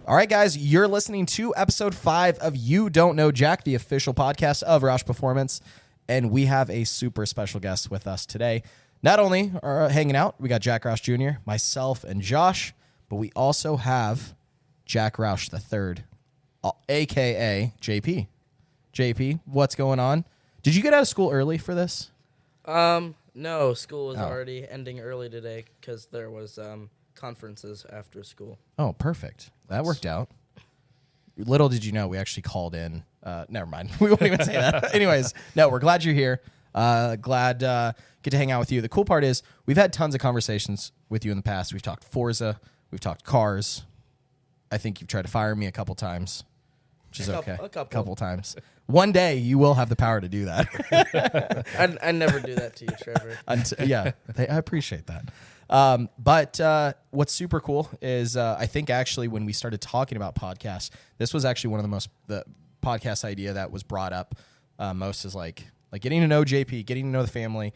All right, guys, you're listening to episode 5 of You Don't Know Jack, the official podcast of Roush Performance, and we have a super special guest with us today. Not only are hanging out, we got Jack Roush Jr., myself, and Josh, but we also have Jack Roush III, a.k.a. JP. JP, what's going on? Did you get out of school early for this? No, school was already ending early today because there was conferences after school. Oh, perfect. That worked out. Little did you know, we actually called in. Never mind. We won't even say that. Anyways, no, we're glad you're here. Glad get to hang out with you. The cool part is we've had tons of conversations with you in the past. We've talked Forza. We've talked cars. I think you've tried to fire me a couple times, which is okay. A couple times. One day you will have the power to do that. I never do that to you, Trevor. Yeah, I appreciate that. But what's super cool is I think actually when we started talking about podcasts, this was actually one of the podcast idea that was brought up most is like getting to know JP, getting to know the family.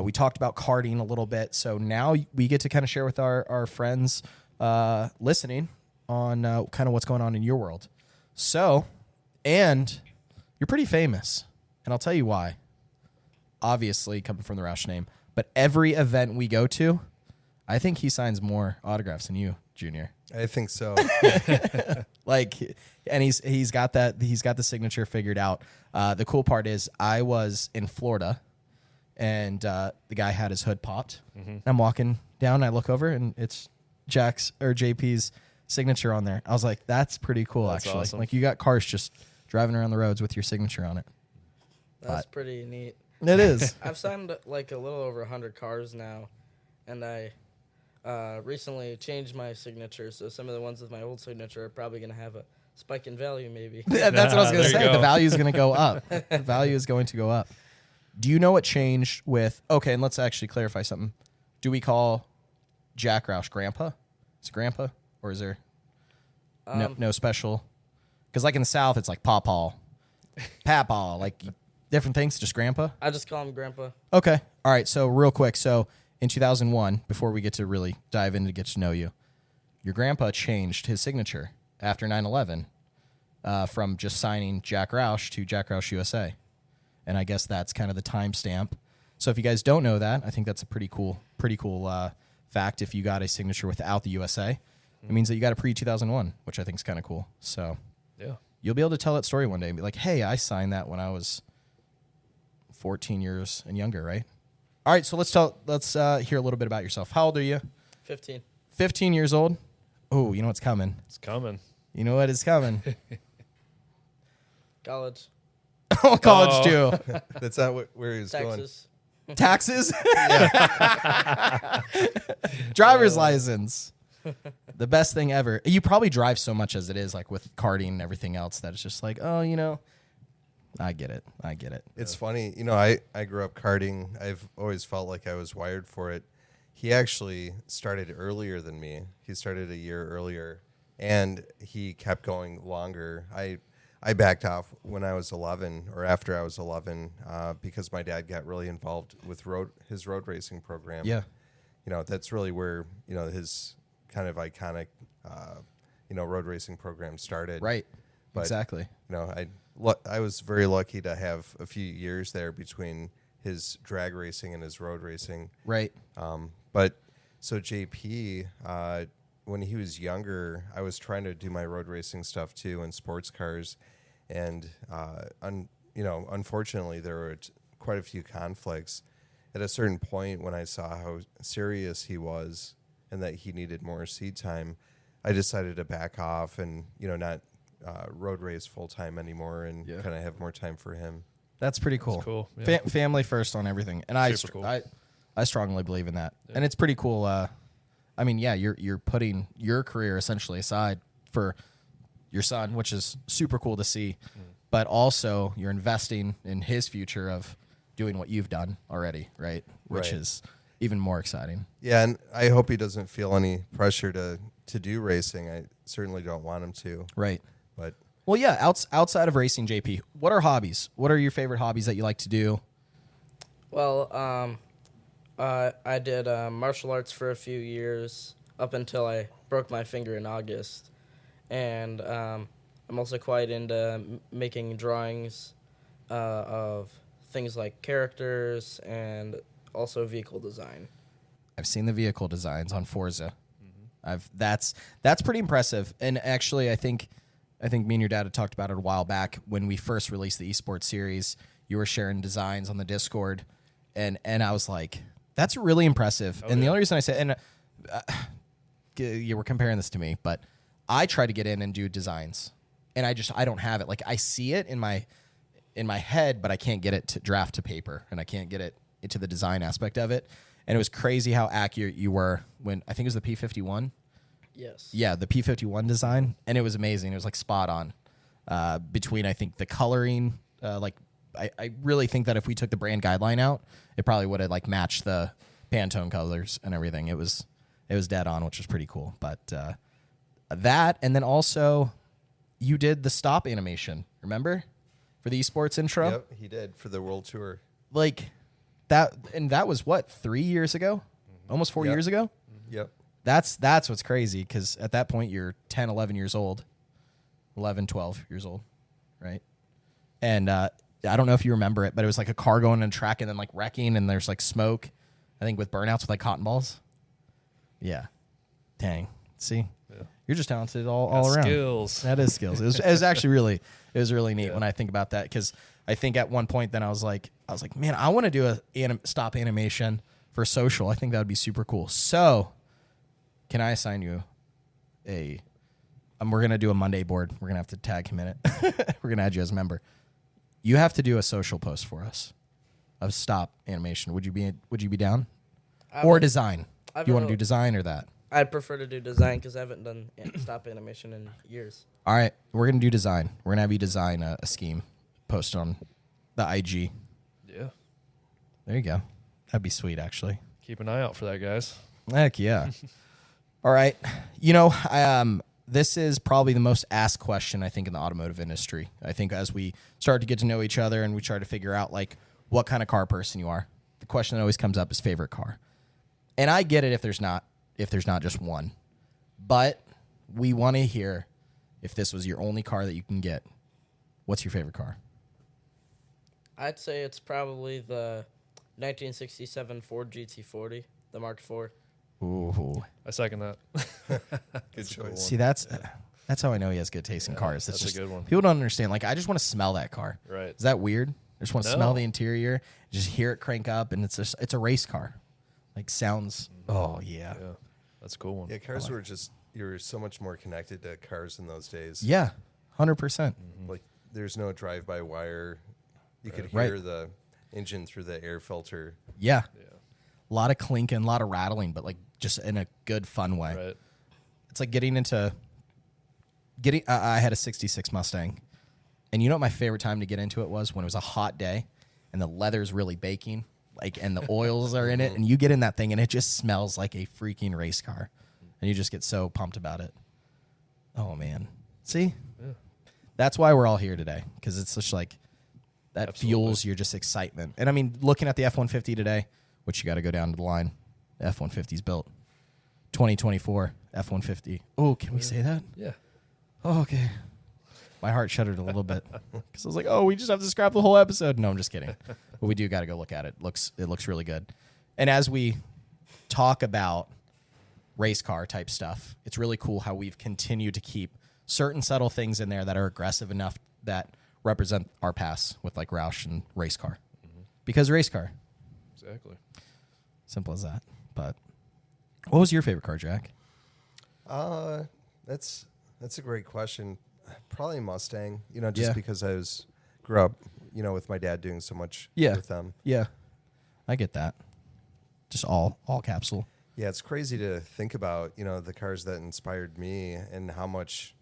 We talked about karting a little bit. So now we get to kind of share with our friends listening on kind of what's going on in your world. So, and you're pretty famous, and I'll tell you why. Obviously, coming from the Roush name, but every event we go to, I think he signs more autographs than you, Junior. I think so. And he's got the signature figured out. The cool part is I was in Florida, and the guy had his hood popped. Mm-hmm. I'm walking down, and I look over, and it's Jack's or JP's signature on there. I was like, that's pretty cool. That's actually awesome. Like you got cars just driving around the roads with your signature on it. That's pretty neat. It is. I've signed like a little over 100 cars now, and I recently changed my signature, so some of the ones with my old signature are probably going to have a spike in value maybe. That's what I was going to say. The value is going to go up. The value is going to go up. Do you know what changed with... Okay, and let's actually clarify something. Do we call Jack Roush Grandpa? Is it Grandpa? Or is there no special... Because like in the South, it's like Pawpaw, Papaw, like different things, just Grandpa? I just call him Grandpa. Okay. All right. So real quick. So in 2001, before we get to really dive in to get to know you, your grandpa changed his signature after 9/11 from just signing Jack Roush to Jack Roush USA. And I guess that's kind of the timestamp. So if you guys don't know that, I think that's a pretty cool fact. If you got a signature without the USA, it means that you got a pre-2001, which I think is kind of cool. So... Yeah, you'll be able to tell that story one day and be like, hey, I signed that when I was 14 years and younger, right? All right, so let's hear a little bit about yourself. How old are you? 15. 15 years old? Oh, you know what's coming. It's coming. You know what is coming. College. Oh, college too. That's not where he was Texas. going. Taxes? Driver's license. The best thing ever. You probably drive so much as it is, like with karting and everything else, that it's just like, oh, I get it. It's funny. I grew up karting. I've always felt like I was wired for it. He actually started earlier than me. He started a year earlier, and he kept going longer. I backed off when I was 11 or after I was 11 because my dad got really involved with his road racing program. Yeah. That's really where, his kind of iconic, road racing program started. Right. But, exactly. I was very lucky to have a few years there between his drag racing and his road racing. Right. But so JP, when he was younger, I was trying to do my road racing stuff too in sports cars, and unfortunately there were quite a few conflicts. At a certain point, when I saw how serious he was and that he needed more seat time, I decided to back off and not road race full time anymore and kind of have more time for him. That's pretty cool. That's cool. Yeah. Family first on everything, and Cool. I strongly believe in that, and it's pretty cool. You're putting your career essentially aside for your son, which is super cool to see, but also you're investing in his future of doing what you've done already, right? Which is even more exciting. Yeah, and I hope he doesn't feel any pressure to do racing. I certainly don't want him to. Right. But well, yeah, outside of racing, JP, what are hobbies? What are your favorite hobbies that you like to do? Well, I did martial arts for a few years up until I broke my finger in August. and I'm also quite into making drawings of things like characters and also vehicle design. I've seen the vehicle designs on Forza. That's pretty impressive. And actually, I think me and your dad had talked about it a while back when we first released the esports series. You were sharing designs on the Discord, and I was like, that's really impressive. The only reason I said, and you were comparing this to me, but I try to get in and do designs, and I don't have it. Like, I see it in my head, but I can't get it to draft to paper, and I can't get it into the design aspect of it. And it was crazy how accurate you were when I think it was the P51. Yes. Yeah, the P51 design, and it was amazing. It was like spot on between, I think, the coloring. I really think that if we took the brand guideline out, it probably would have like matched the Pantone colors and everything. It was dead on, which was pretty cool. But that, and then also you did the stop animation, remember, for the esports intro? Yep, he did for the World Tour. Like that, and that was what, 3 years ago? Almost 4 years ago? Yep. That's what's crazy, because at that point you're 10, 11 years old. 11, 12 years old, right? And I don't know if you remember it, but it was like a car going on a track and then like wrecking, and there's like smoke, I think, with burnouts with like cotton balls. Yeah. Dang. See? Yeah. You're just talented all around. Skills. That is skills. It was actually really, it was really neat when I think about that, because I think at one point then I was like, man, I want to do a stop animation for social. I think that would be super cool. So can I assign you we're going to do a Monday board. We're going to have to tag him in it. We're going to add you as a member. You have to do a social post for us of stop animation. Would you be down? Or design? You want to do design or that? I'd prefer to do design because I haven't done stop animation in years. All right, we're going to do design. We're going to have you design a scheme, post on the IG. Yeah. There you go. That'd be sweet, actually. Keep an eye out for that, guys. Heck yeah. All right. You know, this is probably the most asked question, I think, in the automotive industry. I think as we start to get to know each other and we try to figure out, like, what kind of car person you are, the question that always comes up is favorite car. And I get it if there's not just one. But we want to hear, if this was your only car that you can get, what's your favorite car? I'd say it's probably the 1967 Ford GT40, the Mark IV. Ooh. I second that. Good choice. See, that's how I know he has good taste in cars. That's just a good one. People don't understand. Like, I just want to smell that car. Right. Is that weird? I just want to No. smell the interior, just hear it crank up, and it's a race car. Like, sounds. Oh yeah. Yeah. That's a cool one. Yeah, cars were just, you were so much more connected to cars in those days. Yeah, 100%. Like, there's no drive-by wire. You could Right. hear the engine through the air filter. Yeah. Yeah. A lot of clinking, a lot of rattling, but like just in a good, fun way. Right. It's like getting. I had a '66 Mustang, and you know what my favorite time to get into it was when it was a hot day, and the leather's really baking, like, and the oils are in it, and you get in that thing, and it just smells like a freaking race car, and you just get so pumped about it. Oh man, see, that's why we're all here today, because it's just like that fuels your just excitement. And I mean, looking at the F-150 today, which you got to go down to the line, the F-150's built 2024 F-150. Oh, can we say that? Yeah. Oh, okay. My heart shuddered a little bit because I was like, "Oh, we just have to scrap the whole episode." No, I'm just kidding. But we do got to go look at it. It looks really good. And as we talk about race car type stuff, it's really cool how we've continued to keep certain subtle things in there that are aggressive enough that represent our past with like Roush and race car, because race car, Exactly. simple as that. But what was your favorite car, Jack? That's a great question. Probably Mustang, just Yeah. because I grew up, with my dad doing so much Yeah. with them. Yeah, I get that. Just all capsule. Yeah, it's crazy to think about, the cars that inspired me and how much,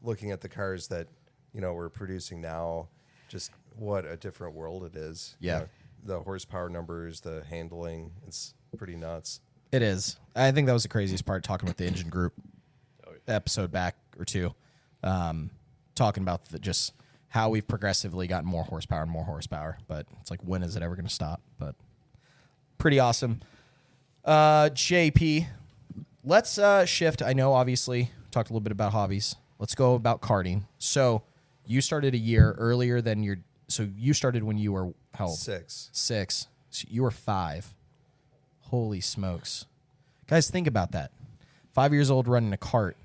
looking at the cars that, we're producing now, just what a different world it is. Yeah. The horsepower numbers, the handling, it's pretty nuts. It is. I think that was the craziest part, talking with the engine group episode back or two, talking about just how we've progressively gotten more horsepower and more horsepower. But it's like, when is it ever going to stop? But pretty awesome. JP, let's shift. I know, obviously, talked a little bit about hobbies. Let's go about karting. So you started a year earlier than your. So you started when you were how old? 6. 6. So you were 5. Holy smokes, guys! Think about that. 5 years old running a cart.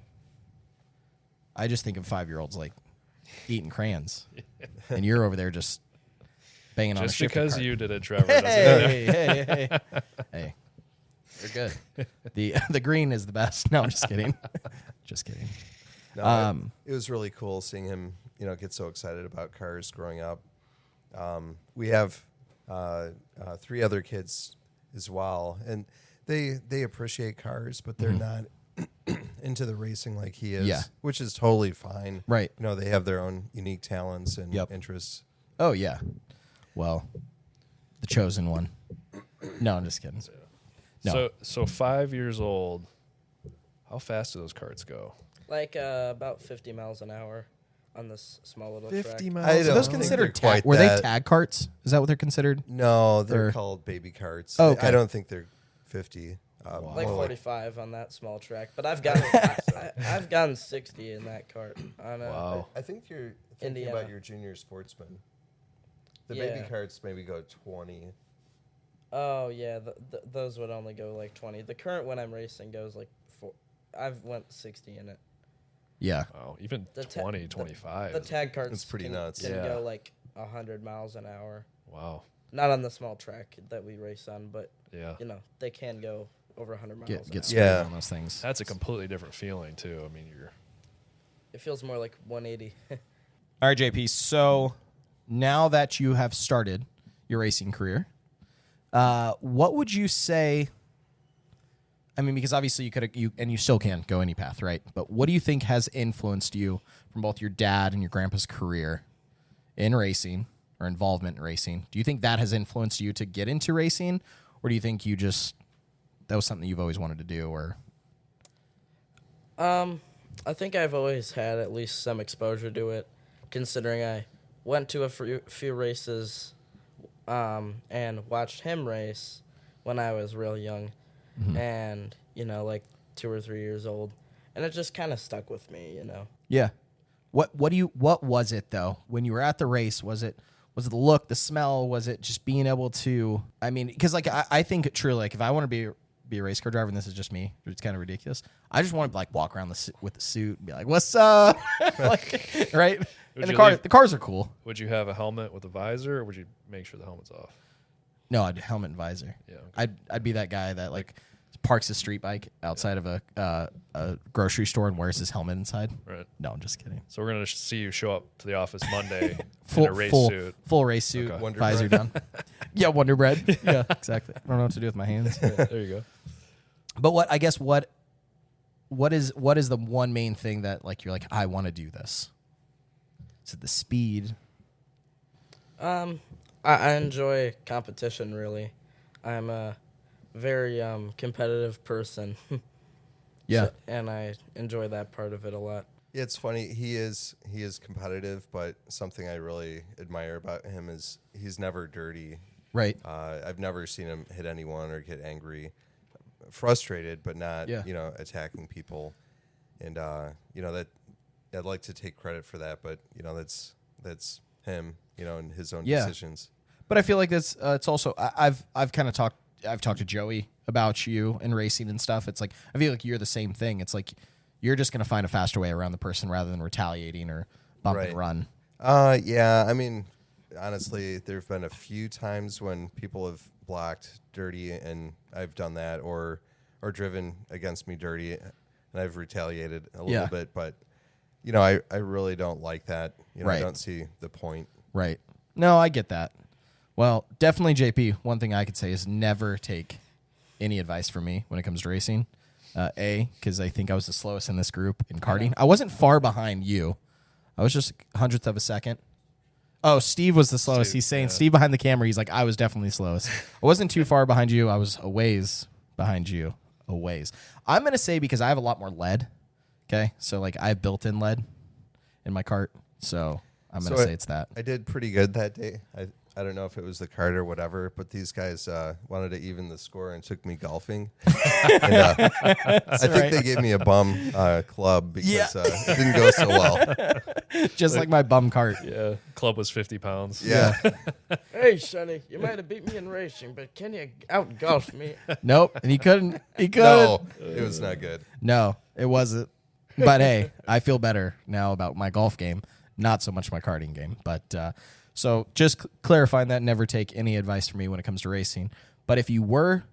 I just think of 5-year-olds like eating crayons, and you're over there just banging on a Just shifter because cart. you did it, Trevor. doesn't mean Hey, you're good. The green is the best. No, I'm just kidding. Just kidding. No, it was really cool seeing him, get so excited about cars growing up. We have 3 other kids as well, and they appreciate cars, but they're not into the racing like he is, Yeah. which is totally fine. Right. They have their own unique talents and Yep. interests. Oh yeah. Well, the chosen one. No, I'm just kidding. No. So 5 years old. How fast do those carts go? Like about 50 miles an hour on this small little track. I So don't those think considered they're quite were they that. tag carts? Is that what they're considered? No, they're Or- called baby carts. Oh, okay. I don't think they're 50. Like more 45 on that small track, but I've gotten I've gotten 60 in that cart. On a, Wow. I think you're thinking Indiana. about your junior sportsman. The Yeah. baby carts maybe go 20. Oh yeah, those would only go like 20. The current one I'm racing goes like 4. I've went 60 in it. Yeah. Wow. Even The ta- 20, 25. The tag carts It's pretty can, nuts. can Yeah. go like 100 miles an hour. Wow. Not on the small track that we race on, but Yeah. they can go over 100 miles Get an hour. straight Yeah. on those things. That's a completely different feeling, too. I mean, you're. It feels more like 180. All right, JP. So now that you have started your racing career, what would you say? I mean, because obviously you still can go any path, right? But what do you think has influenced you from both your dad and your grandpa's career in racing or involvement in racing? Do you think that has influenced you to get into racing, or do you think that was something you've always wanted to do? Or I think I've always had at least some exposure to it, considering I went to a few races and watched him race when I was real young, and, like 2 or 3 years old. And it just kind of stuck with me, yeah, what was it though when you were at the race? Was it the look, the smell? Was it just being able to? I mean, because like I think truly, like if I want to be a race car driver, and this is just me, it's kind of ridiculous. I just want to like walk around with the suit and be like, "What's up?" like, right? And the cars are cool. Would you have a helmet with a visor, or would you make sure the helmet's off? No, I'd helmet and visor. Yeah. Okay. I'd be that guy that like parks his street bike outside of a grocery store and wears his helmet inside. Right. No, I'm just kidding. So we're going to see you show up to the office Monday Full in a race full, suit. full race suit, Okay. Wonder visor Bread. done. Yeah, Wonder Bread. Yeah, exactly. I don't know what to do with my hands. There you go. But what is the one main thing that like you're like, I want to do this? Is it the speed? I enjoy competition, really. I'm a very competitive person. Yeah. And I enjoy that part of it a lot. Yeah, it's funny. He is competitive, but something I really admire about him is he's never dirty. Right. I've never seen him hit anyone or get angry, frustrated, but not Yeah. attacking people. And that I'd like to take credit for that, but that's him, and his own Yeah. decisions. But I feel like that's it's also I've talked to Joey about you and racing and stuff. It's like I feel like you're the same thing. It's like you're just gonna find a faster way around the person rather than retaliating or bump and Right. run. Yeah. I mean, honestly, there've been a few times when people have blocked dirty, and I've done that, or driven against me dirty, and I've retaliated a little Yeah. bit. But I really don't like that. Right. I don't see the point. Right. No, I get that. Well, definitely, JP. One thing I could say is never take any advice from me when it comes to racing. Because I think I was the slowest in this group in karting. I wasn't far behind you. I was just hundredth of a second. Oh, Steve was the slowest. Steve, He's saying yeah. Steve behind the camera. He's like, I was definitely slowest. I wasn't too far behind you. I was a ways behind you. A ways. I'm going to say because I have a lot more lead. Okay. So, like, I have built in lead in my cart. So, I'm going to say it's that. I did pretty good that day. I don't know if it was the cart or whatever, but these guys wanted to even the score and took me golfing. And, I think they gave me a bum club because it didn't go so well. Just like my bum cart. Yeah. Club was 50 pounds. Yeah. Hey, Sonny, you might have beat me in racing, but can you out golf me? Nope. And he couldn't. He couldn't. No, it was not good. No, it wasn't. But hey, I feel better now about my golf game. Not so much my karting game. But so just clarifying that, never take any advice from me when it comes to racing. But if you were,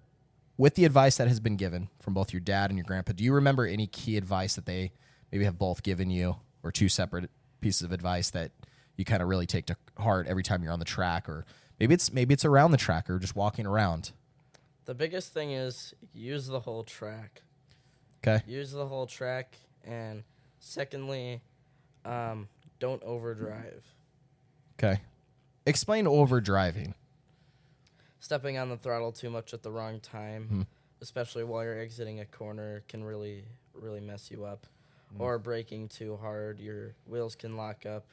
with the advice that has been given from both your dad and your grandpa, do you remember any key advice that they maybe have both given you, or two separate pieces of advice that you kind of really take to heart every time you're on the track, or maybe it's around the track or just walking around? The biggest thing is use the whole track. Okay. Use the whole track, and secondly, don't overdrive. Okay. Explain overdriving. Stepping on the throttle too much at the wrong time, especially while you're exiting a corner, can really, really mess you up. Or braking too hard, your wheels can lock up.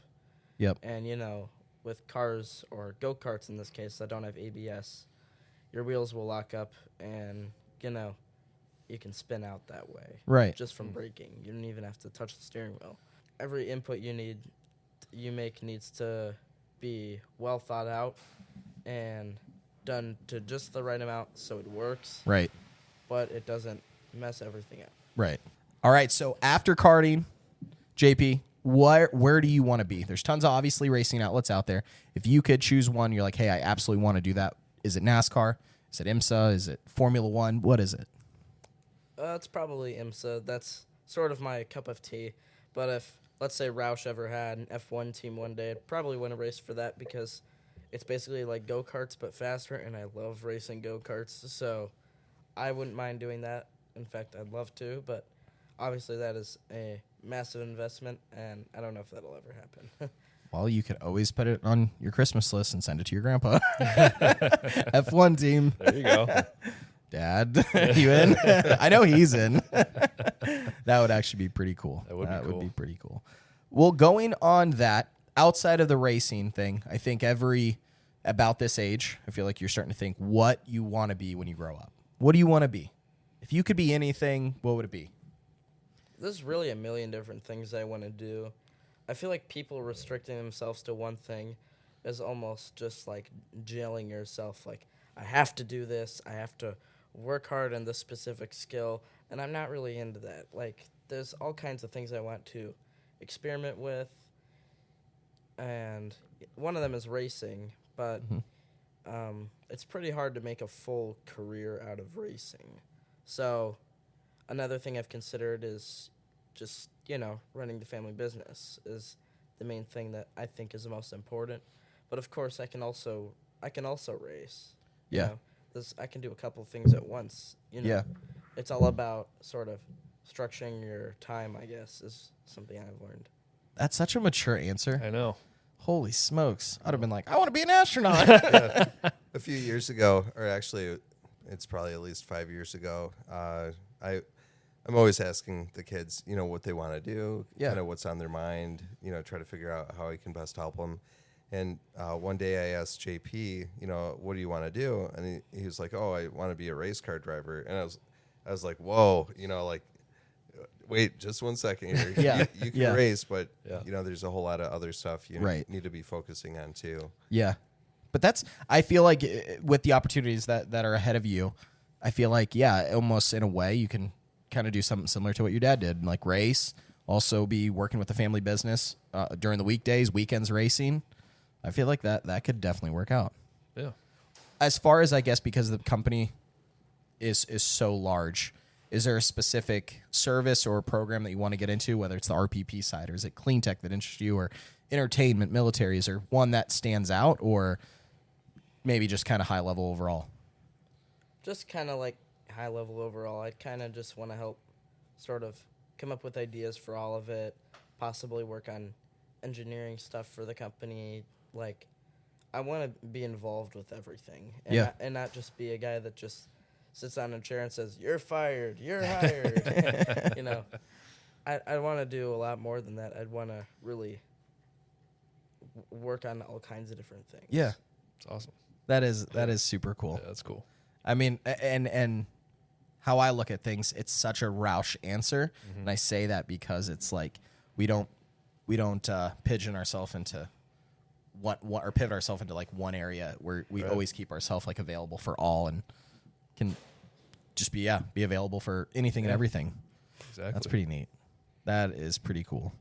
Yep. And, with cars or go-karts in this case that don't have ABS, your wheels will lock up and, you can spin out that way. Right. Just from braking. You don't even have to touch the steering wheel. Every input you make needs to be well thought out and done to just the right amount so it works. Right. But it doesn't mess everything up. Right. All right. So after karting, JP, where do you want to be? There's tons of obviously racing outlets out there. If you could choose one, you're like, hey, I absolutely want to do that. Is it NASCAR? Is it IMSA? Is it Formula One? What is it? It's probably IMSA. That's sort of my cup of tea. But if, let's say, Roush ever had an F1 team one day, I'd probably win a race for that because it's basically like go-karts but faster, and I love racing go-karts. So I wouldn't mind doing that. In fact, I'd love to, but obviously that is a massive investment, and I don't know if that'll ever happen. Well, you could always put it on your Christmas list and send it to your grandpa. F1 team. There you go. Dad, you in? I know he's in. That would actually be pretty cool. That would be pretty cool. Well, going on that, outside of the racing thing, I think about this age, I feel like you're starting to think what you want to be when you grow up. What do you want to be? If you could be anything, what would it be? There's really a million different things I want to do. I feel like people restricting themselves to one thing is almost just like jailing yourself. Like, I have to do this. I have to work hard on this specific skill. And I'm not really into that. Like, there's all kinds of things I want to experiment with. And one of them is racing. But it's pretty hard to make a full career out of racing. So another thing I've considered is just, running the family business is the main thing that I think is the most important. But of course, I can also race. Yeah. I can do a couple of things at once. Yeah. It's all about sort of structuring your time, I guess, is something I've learned. That's such a mature answer. I know. Holy smokes. I'd have been like, I want to be an astronaut. A few years ago, or actually, it's probably at least 5 years ago, I'm always asking the kids, what they want to do, kind of what's on their mind, try to figure out how I can best help them. And one day I asked JP, what do you want to do? And he was like, oh, I want to be a race car driver. And I was like, whoa, wait, just 1 second here. Yeah. You can race, but Yeah. there's a whole lot of other stuff you need to be focusing on too. Yeah. But I feel like with the opportunities that are ahead of you, I feel like, almost in a way you can kind of do something similar to what your dad did, like race, also be working with the family business during the weekdays, weekends racing. I feel like that could definitely work out. Yeah. As far as, I guess, because the company is so large, is there a specific service or program that you want to get into, whether it's the RPP side, or is it clean tech that interests you, or entertainment, military? Is there one that stands out, or maybe just kind of high level overall? Just kind of like high level overall. I kind of just want to help sort of come up with ideas for all of it, possibly work on engineering stuff for the company. Like, I want to be involved with everything. And not just be a guy that just sits on a chair and says, you're fired, you're hired. I want to do a lot more than that. I'd want to really work on all kinds of different things. Yeah. It's awesome. That is super cool. Yeah, that's cool. I mean, and how I look at things, it's such a Roush answer, and I say that because it's like we don't pigeon ourselves into what or pivot ourselves into like one area where we always keep ourselves like available for all and can just be available for anything and everything. Exactly. That's pretty neat. That is pretty cool.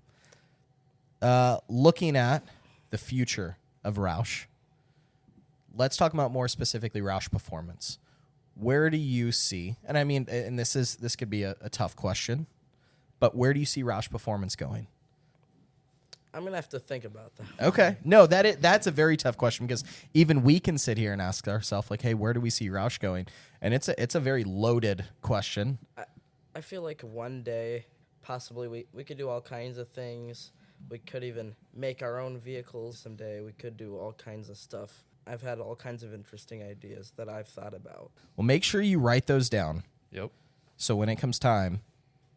Looking at the future of Roush, let's talk about more specifically Roush Performance. Where do you see, and I mean, and this could be a tough question, but where do you see Roush Performance going? I'm gonna have to think about that. Okay, no, that's a very tough question because even we can sit here and ask ourselves like, hey, where do we see Roush going? And it's a very loaded question. I feel like one day, possibly, we could do all kinds of things. We could even make our own vehicles someday. We could do all kinds of stuff. I've had all kinds of interesting ideas that I've thought about. Well, make sure you write those down. Yep. So when it comes time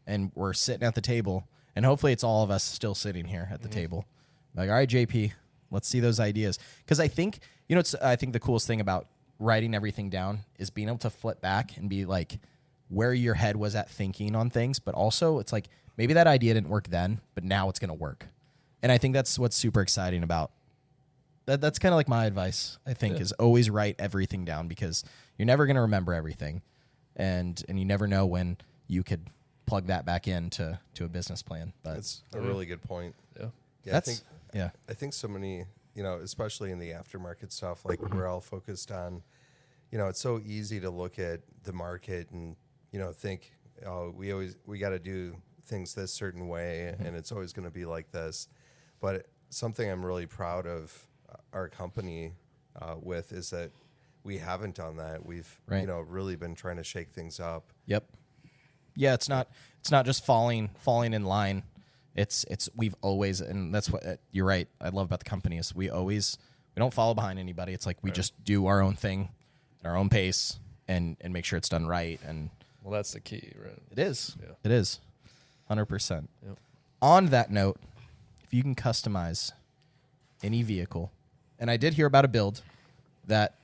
and we're sitting at the table, and hopefully it's all of us still sitting here at the table, like, all right, JP, let's see those ideas. Because I think, I think the coolest thing about writing everything down is being able to flip back and be like where your head was at thinking on things. But also it's like maybe that idea didn't work then, but now it's going to work. And I think that's what's super exciting about that. That's kind of like my advice, I think, is always write everything down because you're never going to remember everything. And you never know when you could plug that back into a business plan. But That's a really good point. Yeah. Yeah, I think so many, especially in the aftermarket stuff, like we're all focused on, it's so easy to look at the market and, think, oh, we got to do things this certain way and it's always going to be like this. But something I'm really proud of our company with is that we haven't done that. We've, really been trying to shake things up. Yep. Yeah, it's not just falling in line. It's we've always, and that's what you're right. I love about the company is we don't follow behind anybody. It's like we just do our own thing at our own pace and make sure it's done right. And Well, that's the key, right? it is. Yeah. It is. 100%. Yep. On that note, if you can customize any vehicle, and I did hear about a build that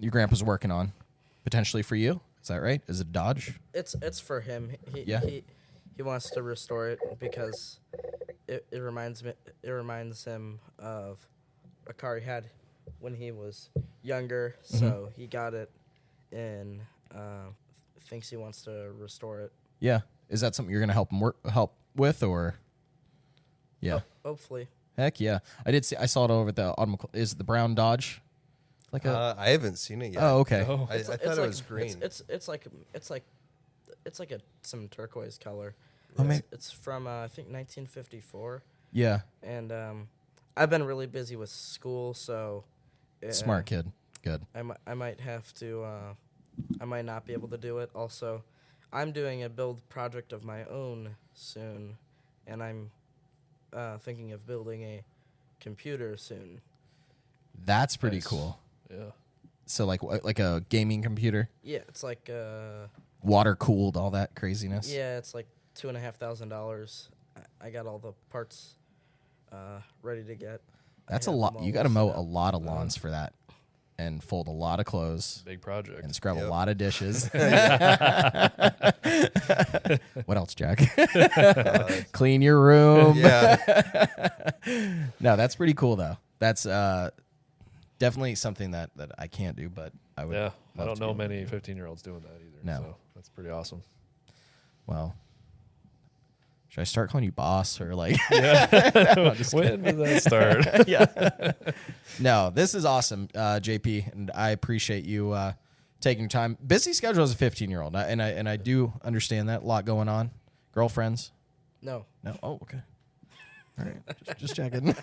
your grandpa's working on, potentially for you. Is that right? Is it Dodge? It's for him. He wants to restore it because it reminds him of a car he had when he was younger. So he got it and thinks he wants to restore it. Yeah. Is that something you're going to help with, or? Yeah. Hopefully. Heck yeah. I saw it over at the automobile. Is it the brown Dodge? Like I haven't seen it yet. Oh, okay. Oh. I thought it was green. It's like some turquoise color. Oh, man. It's from I think 1954. Yeah. And I've been really busy with school, so Smart kid. Good. I might have to. I might not be able to do it. Also, I'm doing a build project of my own soon, and I'm thinking of building a computer soon. That's pretty Nice. cool. Yeah. So like a gaming computer, Yeah, it's like water cooled, all that craziness. yeah, it's like $2,500. I got all the parts ready to get. That's I a have lot. them You all got to mow listed a out. lot of lawns for that, and fold a lot of clothes, Big project. and scrub a Yep. lot of dishes. What else, Jack? Clean your room. Yeah. No, that's pretty cool though. That's definitely something that I can't do, but I would. Yeah. I love don't to know be able to many do. 15-year-olds doing that either. No. So that's pretty awesome. Well, should I start calling you boss or like? When did that start? Yeah. No, this is awesome, JP, and I appreciate you taking time. Busy schedule as a 15-year-old, and I do understand that. A lot going on. Girlfriends? No. No. Oh, okay. All right, just checking.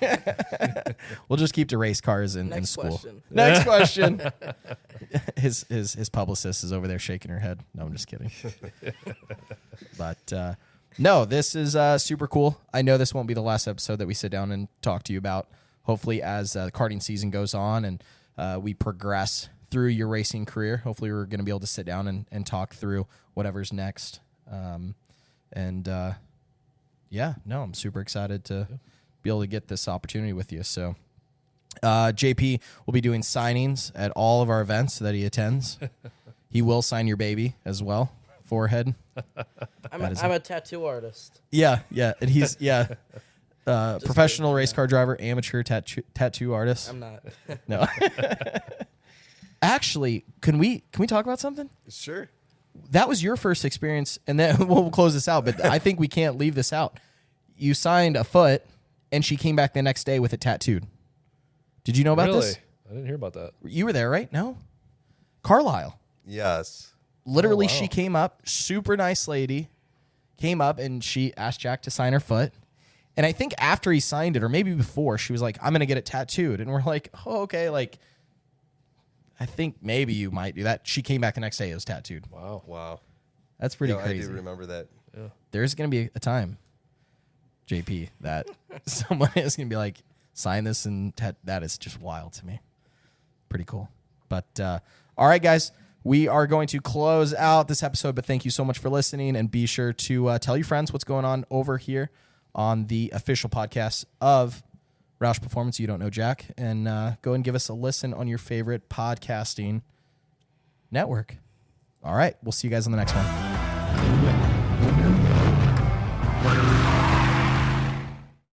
We'll just keep to race cars in Next school. question. Next question. His publicist is over there shaking her head. No, I'm just kidding. But no, this is super cool. I know this won't be the last episode that we sit down and talk to you about. Hopefully, as the karting season goes on and we progress through your racing career, hopefully we're going to be able to sit down and talk through whatever's next. Yeah, no, I'm super excited to be able to get this opportunity with you. So JP will be doing signings at all of our events that he attends. He will sign your baby as well. Forehead. I'm a tattoo artist. Yeah. And he's professional race car driver, amateur tattoo artist. I'm not. No. Actually, can we talk about something? Sure. That was your first experience, and then we'll close this out, but I think we can't leave this out. You signed a foot, and she came back the next day with it tattooed. Did you know about Really? this? I didn't hear about that. You were there, right? No? Carlisle. Yes. Literally, Oh, wow. she came up, super nice lady, came up, and she asked Jack to sign her foot. And I think after he signed it, or maybe before, she was like, I'm going to get it tattooed. And we're like, oh, okay, like, I think maybe you might do that. She came back the next day, it was tattooed. Wow. Wow. That's pretty I crazy. do remember that. There's going to be a time, JP, that someone is going to be like, sign this, and that is just wild to me. Pretty cool. But all right, guys, we are going to close out this episode, but thank you so much for listening, and be sure to tell your friends what's going on over here on the official podcast of Roush Performance. You Don't Know Jack, and go and give us a listen on your favorite podcasting network. All right, we'll see you guys on the next one.